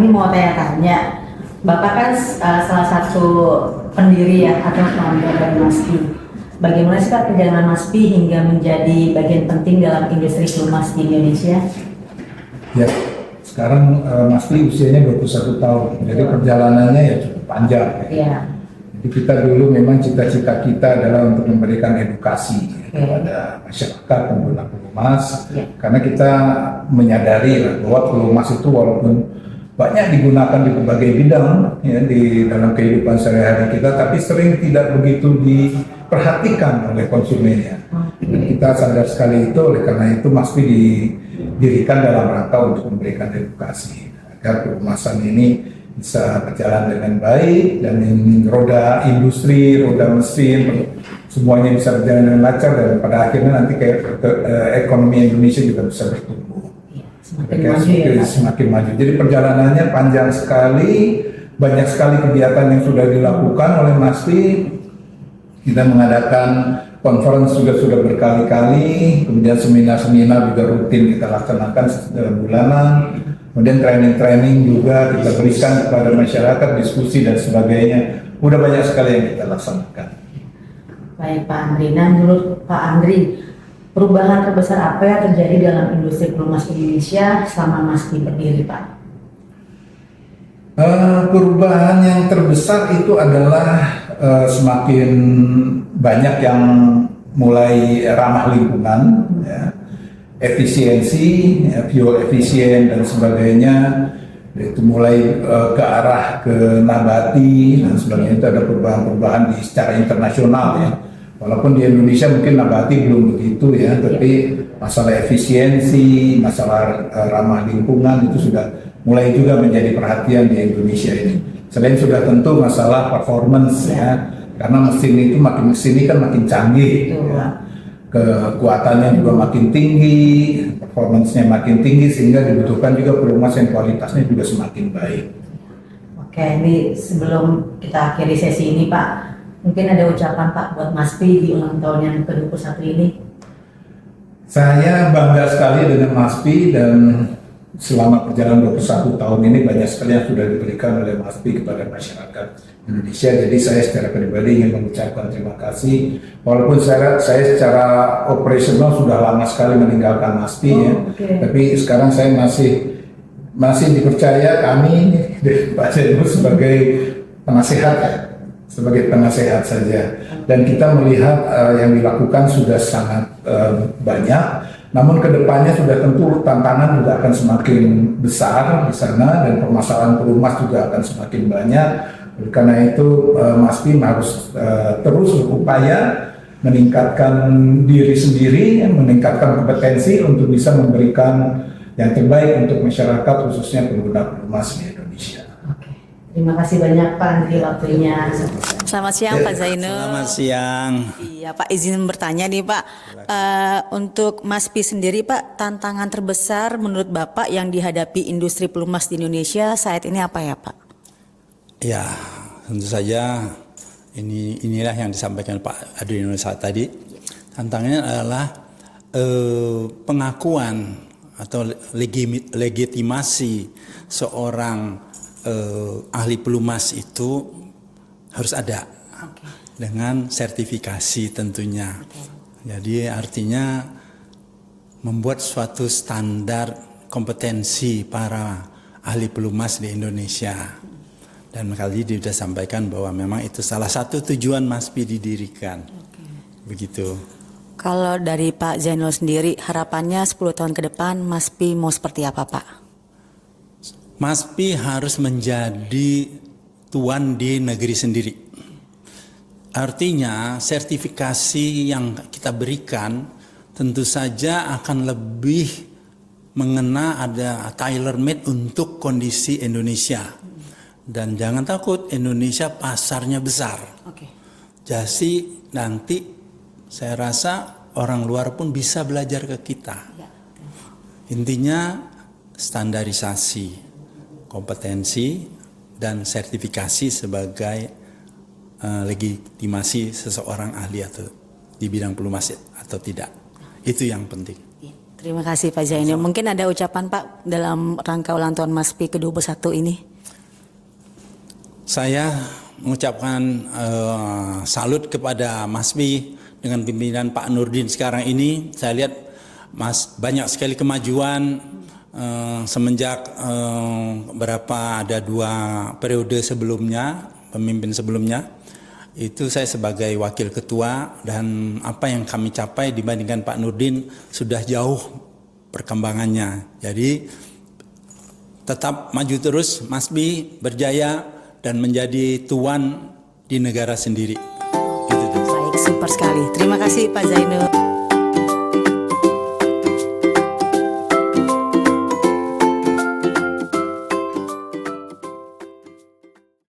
ini mau tanya-tanya. Bapak kan salah satu pendiri ya atau founder dari MASPI. Bagaimana sih Pak perjalanan MASPI hingga menjadi bagian penting dalam industri pelumas di Indonesia? Ya, sekarang MASPI usianya 21 tahun, jadi perjalanannya ya cukup panjang. Ya. Jadi kita dulu memang cita-cita kita adalah untuk memberikan edukasi kepada masyarakat pengguna pelumas, karena kita menyadari bahwa pelumas itu walaupun banyak digunakan di berbagai bidang ya di dalam kehidupan sehari-hari kita, tapi sering tidak begitu diperhatikan oleh konsumennya. Dan kita sadar sekali itu, oleh karena itu MASPI didirikan dalam rangka untuk memberikan edukasi agar pelumasan ini bisa berjalan dengan baik dan roda industri, roda mesin, semuanya bisa berjalan dengan lancar dan pada akhirnya nanti ekonomi Indonesia juga bisa bertumbuh. Semakin maju. Jadi perjalanannya panjang sekali, banyak sekali kegiatan yang sudah dilakukan oleh MASPI. Kita mengadakan conference juga sudah berkali-kali, kemudian seminar-seminar juga rutin kita laksanakan dalam bulanan, kemudian training-training juga kita berikan kepada masyarakat, diskusi dan sebagainya. Udah banyak sekali yang kita laksanakan. Baik Pak Andri, nah menurut Pak Andri, perubahan terbesar apa yang terjadi dalam industri pelumas Indonesia selama MASPI berdiri, Pak? Perubahan yang terbesar itu adalah semakin banyak yang mulai ramah lingkungan, ya, efisiensi, ya, fuel efisien dan sebagainya, itu mulai ke arah ke nabati dan sebagainya. Itu ada perubahan-perubahan secara internasional ya. Walaupun di Indonesia mungkin nabati belum begitu ya, tapi masalah efisiensi, masalah ramah lingkungan itu sudah mulai juga menjadi perhatian di Indonesia ini. Selain sudah tentu masalah performance ya, karena mesin itu kan makin canggih, ya. Kekuatannya juga makin tinggi, performance-nya makin tinggi sehingga dibutuhkan juga pelumas yang kualitasnya juga semakin baik. Oke, ini sebelum kita akhiri sesi ini Pak, mungkin ada ucapan Pak buat MASPI di ulang tahun yang ke-21 ini. Saya bangga sekali dengan MASPI dan selama perjalanan 21 tahun ini banyak sekali yang sudah diberikan oleh MASPI kepada masyarakat Indonesia. Jadi saya secara pribadi ingin mengucapkan terima kasih. Walaupun saya secara operasional sudah lama sekali meninggalkan MASPI ya, tapi sekarang saya masih dipercaya kami Pak Zainul sebagai penasehat ya. Sebagai penasehat saja, dan kita melihat yang dilakukan sudah sangat banyak, namun kedepannya sudah tentu tantangan juga akan semakin besar di sana dan permasalahan pelumas juga akan semakin banyak. Karena itu MASPI harus terus berupaya meningkatkan diri sendiri, meningkatkan kompetensi untuk bisa memberikan yang terbaik untuk masyarakat khususnya pengguna pelumas di Indonesia. Terima kasih banyak Pak Andri waktunya. Selamat siang Pak Zainul. Selamat siang. Iya Pak, izin bertanya nih Pak. Untuk MASPI sendiri Pak, tantangan terbesar menurut Bapak yang dihadapi industri pelumas di Indonesia saat ini apa ya Pak? Ya, tentu saja inilah yang disampaikan Pak Adrianus saat tadi. Tantangannya adalah pengakuan atau legitimasi seorang ahli pelumas itu harus ada dengan sertifikasi tentunya. Jadi artinya membuat suatu standar kompetensi para ahli pelumas di Indonesia. Dan kali ini sudah sampaikan bahwa memang itu salah satu tujuan MASPI didirikan. Begitu. Kalau dari Pak Zainul sendiri, harapannya 10 tahun ke depan MASPI mau seperti apa Pak? MASPI harus menjadi tuan di negeri sendiri. Artinya sertifikasi yang kita berikan tentu saja akan lebih mengena ada tailor-made untuk kondisi Indonesia. Dan jangan takut, Indonesia pasarnya besar. Jadi nanti saya rasa orang luar pun bisa belajar ke kita. Intinya standarisasi kompetensi dan sertifikasi sebagai legitimasi seseorang ahli atau di bidang pelumas atau tidak. Itu yang penting. Terima kasih Pak Zainul. Mungkin ada ucapan Pak dalam rangka ulang tahun MASPI ke-21 ini. Saya mengucapkan salut kepada MASPI dengan pimpinan Pak Nurdin sekarang ini. Saya lihat banyak sekali kemajuan semenjak ada 2 periode sebelumnya, pemimpin sebelumnya. Itu saya sebagai wakil ketua, dan apa yang kami capai dibandingkan Pak Nurdin sudah jauh perkembangannya. Jadi tetap maju terus, MASPI berjaya dan menjadi tuan di negara sendiri. Baik, super sekali. Terima kasih Pak Zainul.